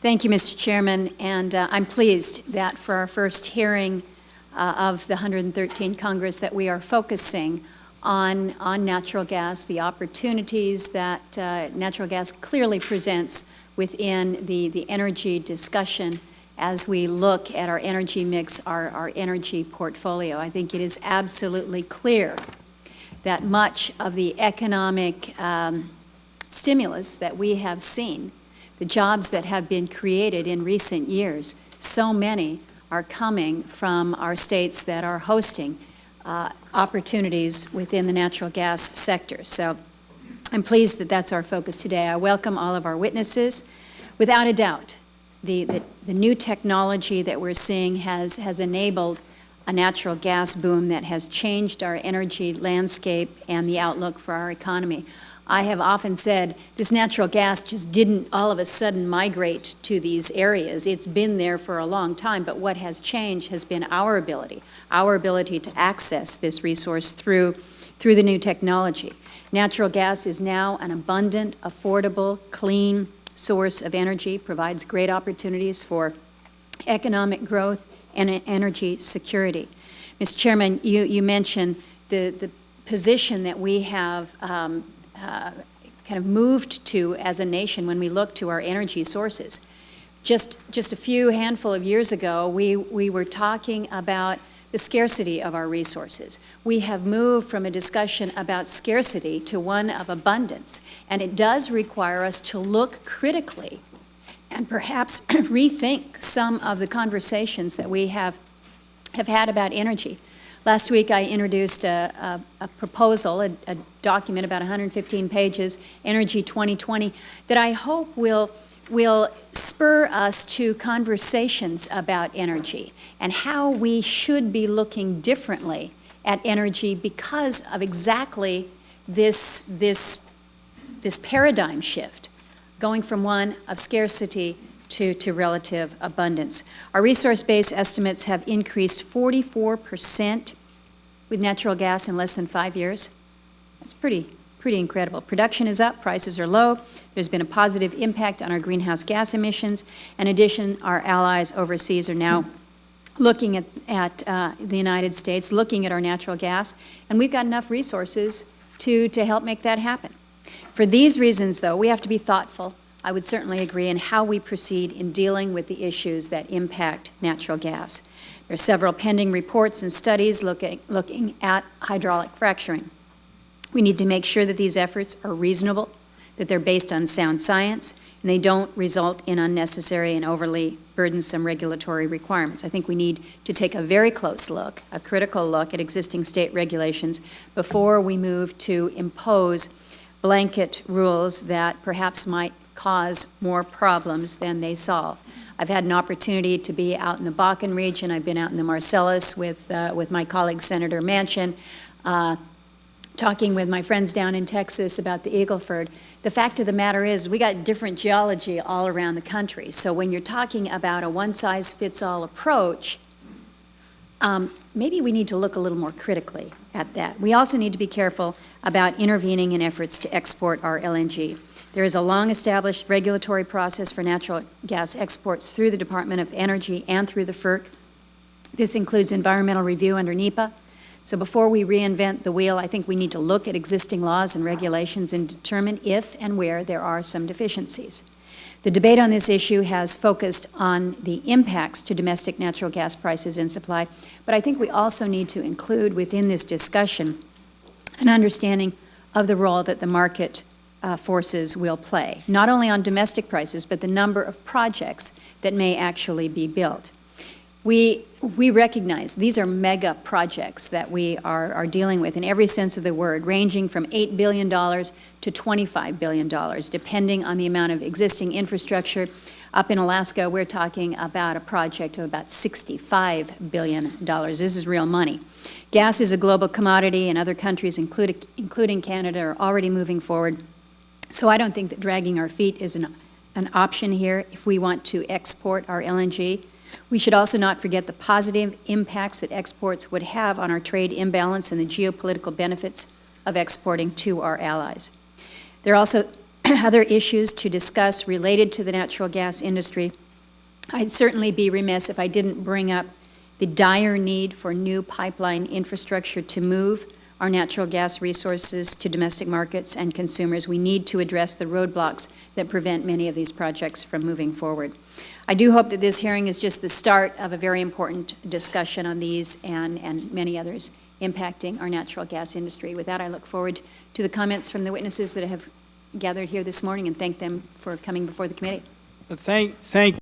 Thank you, Mr. Chairman, and I'm pleased that for our first hearing of the 113th Congress that we are focusing on natural gas, the opportunities that natural gas clearly presents within the energy discussion as we look at our energy mix, our energy portfolio. I think it is absolutely clear that much of the economic stimulus that we have seen, the jobs that have been created in recent years, so many are coming from our states that are hosting opportunities within the natural gas sector. So I'm pleased that that's our focus today. I welcome all of our witnesses. Without a doubt, the new technology that we're seeing has enabled a natural gas boom that has changed our energy landscape and the outlook for our economy. I have often said this natural gas just didn't all of a sudden migrate to these areas. It's been there for a long time, but what has changed has been our ability to access this resource through the new technology. Natural gas is now an abundant, affordable, clean source of energy, provides great opportunities for economic growth and energy security. Mr. Chairman, you mentioned the position that we have kind of moved to as a nation when we look to our energy sources. Just a few handful of years ago, we were talking about the scarcity of our resources. We have moved from a discussion about scarcity to one of abundance, and it does require us to look critically and perhaps rethink some of the conversations that we have had about energy. Last week I introduced a proposal, a document about 115 pages, Energy 2020, that I hope will spur us to conversations about energy and how we should be looking differently at energy because of exactly this paradigm shift, going from one of scarcity to relative abundance. Our resource-based estimates have increased 44% with natural gas in less than 5 years. That's pretty incredible. Production is up, prices are low, there's been a positive impact on our greenhouse gas emissions. In addition, our allies overseas are now looking at the United States, looking at our natural gas, and we've got enough resources to help make that happen. For these reasons, though, we have to be thoughtful, I would certainly agree, in how we proceed in dealing with the issues that impact natural gas. There are several pending reports and studies looking at hydraulic fracturing. We need to make sure that these efforts are reasonable, that they're based on sound science, and they don't result in unnecessary and overly burdensome regulatory requirements. I think we need to take a very close look, a critical look at existing state regulations before we move to impose blanket rules that perhaps might cause more problems than they solve. I've had an opportunity to be out in the Bakken region. I've been out in the Marcellus with my colleague Senator Manchin, talking with my friends down in Texas about the Eagle Ford. The fact of the matter is we got different geology all around the country. So when you're talking about a one-size-fits-all approach, maybe we need to look a little more critically at that. We also need to be careful about intervening in efforts to export our LNG. There is a long-established regulatory process for natural gas exports through the Department of Energy and through the FERC. This includes environmental review under NEPA. So before we reinvent the wheel, I think we need to look at existing laws and regulations and determine if and where there are some deficiencies. The debate on this issue has focused on the impacts to domestic natural gas prices and supply, but I think we also need to include within this discussion an understanding of the role that the market forces will play, not only on domestic prices, but the number of projects that may actually be built. We recognize these are mega projects that we are dealing with in every sense of the word, ranging from $8 billion to $25 billion, depending on the amount of existing infrastructure. Up in Alaska, we're talking about a project of about $65 billion. This is real money. Gas is a global commodity, and other countries, including Canada, are already moving forward. So I don't think that dragging our feet is an option here if we want to export our LNG. We should also not forget the positive impacts that exports would have on our trade imbalance and the geopolitical benefits of exporting to our allies. There are also other issues to discuss related to the natural gas industry, I'd certainly be remiss if I didn't bring up the dire need for new pipeline infrastructure to move our natural gas resources to domestic markets and consumers. We need to address the roadblocks that prevent many of these projects from moving forward. I do hope that this hearing is just the start of a very important discussion on these and many others impacting our natural gas industry. With that, I look forward to the comments from the witnesses that have gathered here this morning and thank them for coming before the committee. Thank